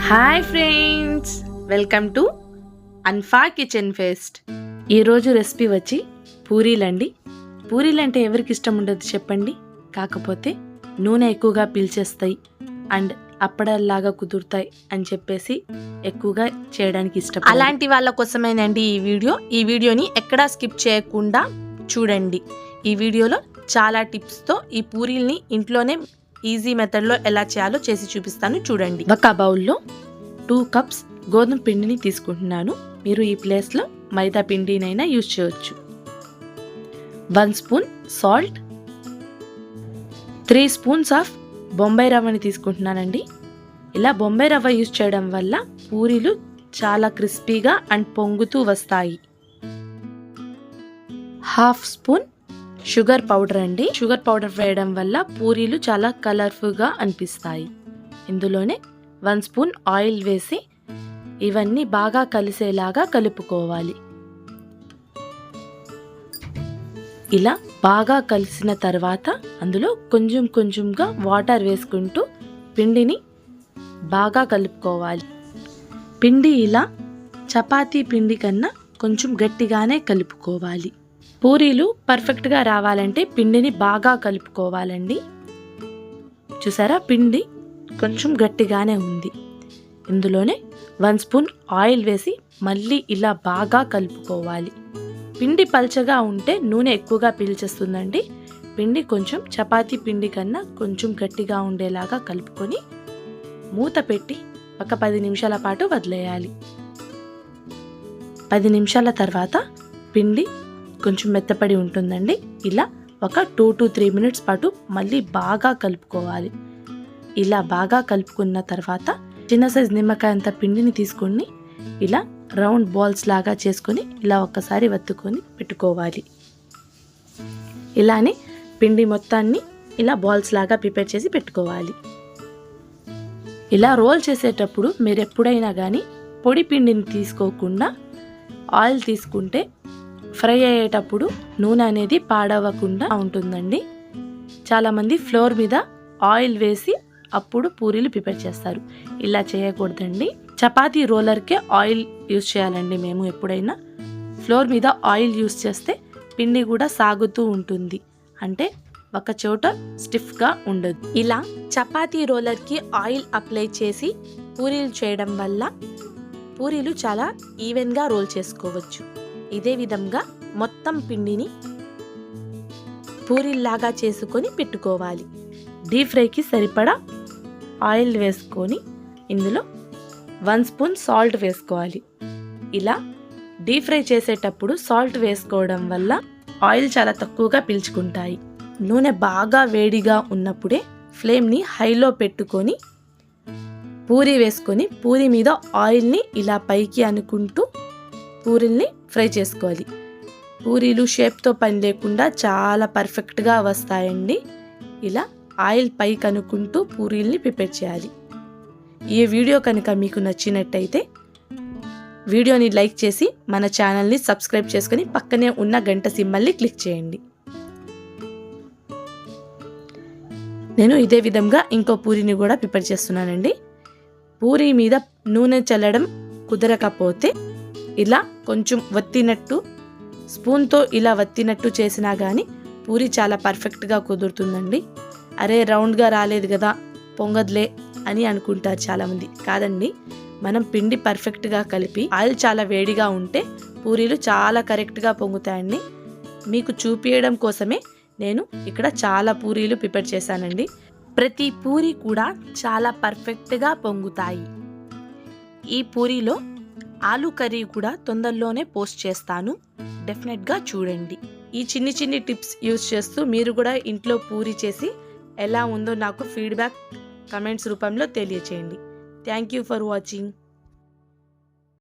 Hi friends, welcome to అన్ఫా kitchen fest. ఈరోజు recipe వచ్చి పూరీలండి. పూరీలు అంటే ఎవరికి ఇష్టం ఉండదు చెప్పండి. కాకపోతే నూనె ఎక్కువగా పీల్చేస్తాయి అండ్ అప్పడల్లాగా కుదురుతాయి అని చెప్పేసి ఎక్కువగా చేయడానికి ఇష్టం. అలాంటి వాళ్ళ కోసమేనండి ఈ వీడియోని ఎక్కడా స్కిప్ చేయకుండా చూడండి. ఈ వీడియోలో చాలా టిప్స్తో ఈ పూరీల్ని ఇంట్లోనే ఈజీ మెథడ్లో ఎలా చేయాలో చేసి చూపిస్తాను, చూడండి. ఒక బౌల్లో 2 కప్స్ గోధుమ పిండిని తీసుకుంటున్నాను. మీరు ఈ ప్లేస్లో మైదా పిండినైనా యూజ్ చేయవచ్చు. 1 spoon salt, 3 spoons of Bombay రవ్వని తీసుకుంటున్నానండి. ఇలా బొంబాయి రవ్వ యూజ్ చేయడం వల్ల పూరీలు చాలా క్రిస్పీగా అండ్ పొంగుతూ వస్తాయి. 1/2 స్పూన్ షుగర్ పౌడర్ అండి. షుగర్ పౌడర్ వేయడం వల్ల పూరీలు చాలా కలర్ఫుల్గా అనిపిస్తాయి. ఇందులోనే 1 స్పూన్ ఆయిల్ వేసి ఇవన్నీ బాగా కలిసేలాగా కలుపుకోవాలి. ఇలా బాగా కలిసిన తర్వాత అందులో కొంచెం కొంచెంగా వాటర్ వేసుకుంటూ పిండిని బాగా కలుపుకోవాలి. పిండి ఇలా చపాతీ పిండి కన్నా కొంచెం గట్టిగానే కలుపుకోవాలి. పూరీలు పర్ఫెక్ట్గా రావాలంటే పిండిని బాగా కలుపుకోవాలండి. చూసారా, పిండి కొంచెం గట్టిగానే ఉంది. ఇందులోనే 1 స్పూన్ ఆయిల్ వేసి మళ్ళీ ఇలా బాగా కలుపుకోవాలి. పిండి పల్చగా ఉంటే నూనె ఎక్కువగా పీల్చేస్తుందండి. పిండి కొంచెం చపాతీ పిండి కన్నా కొంచెం గట్టిగా ఉండేలాగా కలుపుకొని మూత పెట్టి ఒక 10 నిమిషాల పాటు వదిలేయాలి. 10 నిమిషాల తర్వాత పిండి కొంచెం మెత్తపడి ఉంటుందండి. ఇలా ఒక 2 to 3 మినిట్స్ పాటు మళ్ళీ బాగా కలుపుకోవాలి. ఇలా బాగా కలుపుకున్న తర్వాత చిన్న సైజ్ నిమ్మకాయ అంత పిండిని తీసుకొని ఇలా రౌండ్ బాల్స్ లాగా చేసుకొని ఇలా ఒక్కసారి వత్తుకొని పెట్టుకోవాలి. ఇలానే పిండి మొత్తాన్ని ఇలా బాల్స్ లాగా ప్రిపేర్ చేసి పెట్టుకోవాలి. ఇలా రోల్ చేసేటప్పుడు మీరు ఎప్పుడైనా కానీ పొడి పిండిని తీసుకోకుండా ఆయిల్ తీసుకుంటే ఫ్రై అయ్యేటప్పుడు నూనె అనేది పాడవకుండా ఉంటుందండి. చాలామంది ఫ్లోర్ మీద ఆయిల్ వేసి అప్పుడు పూరీలు ప్రిపేర్ చేస్తారు. ఇలా చేయకూడదండి. చపాతీ రోలర్కే ఆయిల్ యూజ్ చేయాలండి. మేము ఎప్పుడైనా ఫ్లోర్ మీద ఆయిల్ యూజ్ చేస్తే పిండి కూడా సాగుతూ ఉంటుంది, అంటే ఒక చోట స్టిఫ్గా ఉండదు. ఇలా చపాతీ రోలర్కి ఆయిల్ అప్లై చేసి పూరీలు చేయడం వల్ల పూరీలు చాలా ఈవెన్గా రోల్ చేసుకోవచ్చు. ఇదే విధంగా మొత్తం పిండిని పూరీల్లాగా చేసుకొని పెట్టుకోవాలి. డీప్ ఫ్రైకి సరిపడా ఆయిల్ వేసుకొని ఇందులో 1 స్పూన్ సాల్ట్ వేసుకోవాలి. ఇలా డీప్ ఫ్రై చేసేటప్పుడు సాల్ట్ వేసుకోవడం వల్ల ఆయిల్ చాలా తక్కువగా పీల్చుకుంటాయి. నూనె బాగా వేడిగా ఉన్నప్పుడే ఫ్లేమ్ని హైలో పెట్టుకొని పూరీ వేసుకొని పూరీ మీద ఆయిల్ని ఇలా పైకి అనుకుంటూ పూరీల్ని ఫ్రై చేసుకోవాలి. పూరీలు షేప్తో పని లేకుండా చాలా పర్ఫెక్ట్గా వస్తాయండి. ఇలా ఆయిల్ పైకి అనుకుంటూ పూరీల్ని ప్రిపేర్ చేయాలి. ఈ వీడియో కనుక మీకు నచ్చినట్టయితే వీడియోని లైక్ చేసి మన ఛానల్ని సబ్స్క్రైబ్ చేసుకొని పక్కనే ఉన్న గంట సింబల్ని క్లిక్ చేయండి. నేను ఇదే విధంగా ఇంకో పూరీని కూడా ప్రిపేర్ చేస్తున్నానండి. పూరీ మీద నూనె చల్లడం కుదరకపోతే ఇలా కొంచెం వత్తినట్టు స్పూన్తో ఇలా వత్తినట్టు చేసినా కానీ పూరీ చాలా పర్ఫెక్ట్గా కుదురుతుందండి. అరే రౌండ్గా రాలేదు కదా, పొంగద్లే అని అనుకుంటారు చాలామంది. కాదండి, మనం పిండి పర్ఫెక్ట్గా కలిపి ఆయిల్ చాలా వేడిగా ఉంటే పూరీలు చాలా కరెక్ట్గా పొంగుతాయండి. మీకు చూపించడం కోసమే నేను ఇక్కడ చాలా పూరీలు ప్రిపేర్ చేశానండి. ప్రతి పూరీ కూడా చాలా పర్ఫెక్ట్గా పొంగుతాయి. ఈ పూరీలో ఆలూ కర్రీ కూడా తొందరలోనే పోస్ట్ చేస్తాను, డెఫినెట్గా చూడండి. ఈ చిన్ని టిప్స్ యూజ్ చేస్తూ మీరు కూడా ఇంట్లో పూరీ చేసి ఎలా ఉందో నాకు ఫీడ్బ్యాక్ కమెంట్స్ రూపంలో తెలియచేయండి. Thank you for watching.